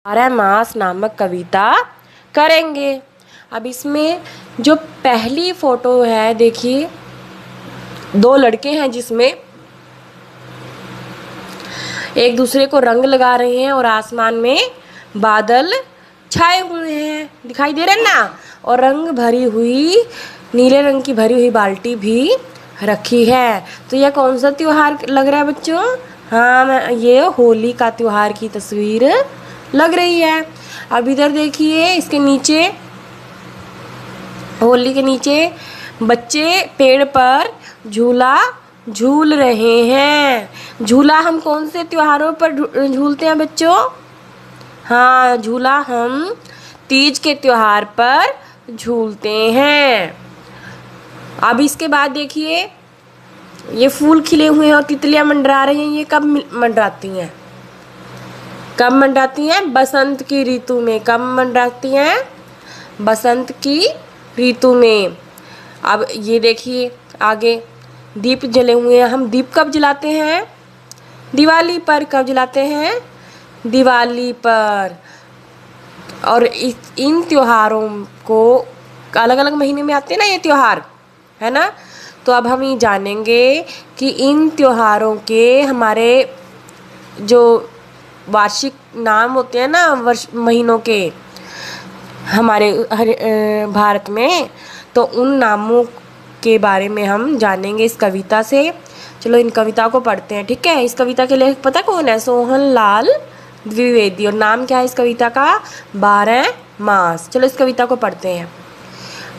12 मास नामक कविता करेंगे। अब इसमें जो पहली फोटो है देखिए, 2 लड़के हैं जिसमें एक दूसरे को रंग लगा रहे हैं और आसमान में बादल छाए हुए हैं, दिखाई दे रहे हैं ना। और रंग भरी हुई, नीले रंग की भरी हुई बाल्टी भी रखी है। तो यह कौन सा त्योहार लग रहा है बच्चों? हाँ, ये होली का त्योहार की तस्वीर लग रही है। अब इधर देखिए, इसके नीचे, होली के नीचे बच्चे पेड़ पर झूला झूल रहे हैं। झूला हम कौन से त्योहारों पर झूलते हैं बच्चों? हाँ, झूला हम तीज के त्योहार पर झूलते हैं। अब इसके बाद देखिए, ये फूल खिले हुए हैं और तितलियां मंडरा रही हैं। ये कब मंडराती हैं? कब मंडराती हैं? बसंत की ऋतु में। कब मंडराती हैं? बसंत की ऋतु में। अब ये देखिए आगे, दीप जले हुए हैं। हम दीप कब जलाते हैं? दिवाली पर। कब जलाते हैं? दिवाली पर। और इन त्योहारों को अलग अलग महीने में आते हैं ना ये त्योहार, है ना। तो अब हम ये जानेंगे कि इन त्योहारों के हमारे जो वार्षिक नाम होते हैं ना, वर्ष महीनों के हमारे भारत में, तो उन नामों के बारे में हम जानेंगे इस कविता से। चलो इन कविता को पढ़ते हैं, ठीक है। इस कविता के लेखक पता कौन है? सोहन लाल द्विवेदी। और नाम क्या है इस कविता का? 12 मास। चलो इस कविता को पढ़ते हैं।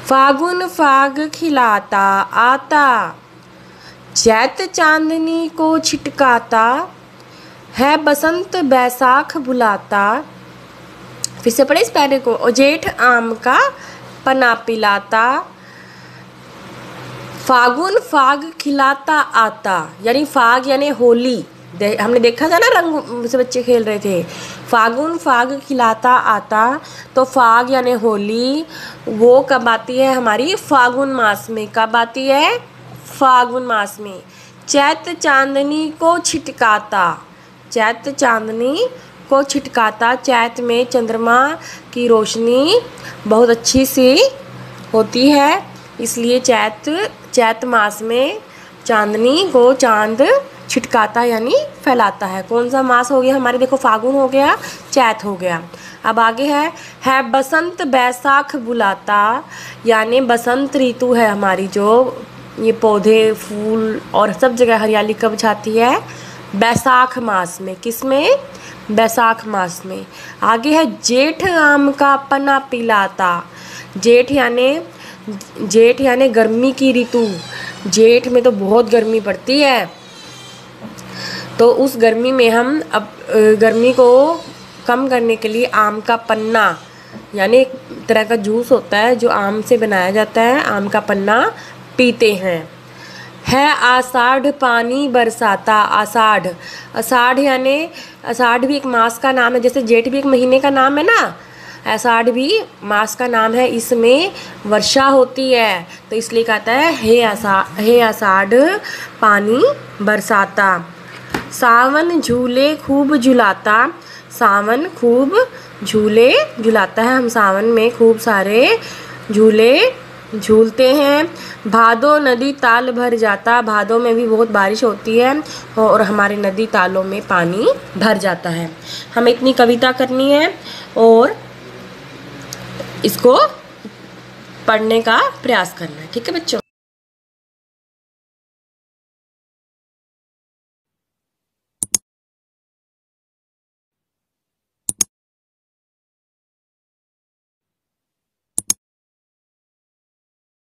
फागुन फाग खिलाता आता, चैत चांदनी को छिटकाता, है बसंत बैसाख बुलाता। फिर से पढ़े इस पैरे को। और जेठ आम का पना पिलाता, फागुन फाग खिलाता आता, यानी फाग यानी होली। हमने देखा था ना, रंग से बच्चे खेल रहे थे। फागुन फाग खिलाता आता, तो फाग यानी होली वो कब आती है? हमारी फागुन मास में। कब आती है? फागुन मास में। चैत चांदनी को छिटकाता, चैत चांदनी को छिटकाता। चैत में चंद्रमा की रोशनी बहुत अच्छी सी होती है, इसलिए चैत मास में चांदनी को चांद छिटकाता यानी फैलाता है। कौन सा मास हो गया हमारे? देखो, फागुन हो गया, चैत हो गया। अब आगे है बसंत बैसाख बुलाता, यानी बसंत ऋतु है हमारी। जो ये पौधे फूल और सब जगह हरियाली कब छाती है? बैसाख मास में। किस में? बैसाख मास में। आगे है जेठ आम का पना पिलाता। जेठ यानी गर्मी की ऋतु। जेठ में तो बहुत गर्मी पड़ती है, तो उस गर्मी में हम अब गर्मी को कम करने के लिए आम का पन्ना, यानी एक तरह का जूस होता है जो आम से बनाया जाता है, आम का पन्ना पीते हैं। है आषाढ़ पानी बरसाता। आषाढ़, आषाढ़ यानी आषाढ़ भी एक मास का नाम है, जैसे जेठ भी एक महीने का नाम है ना, आषाढ़ भी मास का नाम है। इसमें वर्षा होती है, तो इसलिए कहता है हे आषाढ़ पानी बरसाता। सावन झूले खूब झुलाता। सावन खूब झूले झुलाता है। हम सावन में खूब सारे झूले झूलते हैं। भादो नदी ताल भर जाता। भादो में भी बहुत बारिश होती है और हमारे नदी तालों में पानी भर जाता है। हमें इतनी कविता करनी है और इसको पढ़ने का प्रयास करना है, ठीक है बच्चों।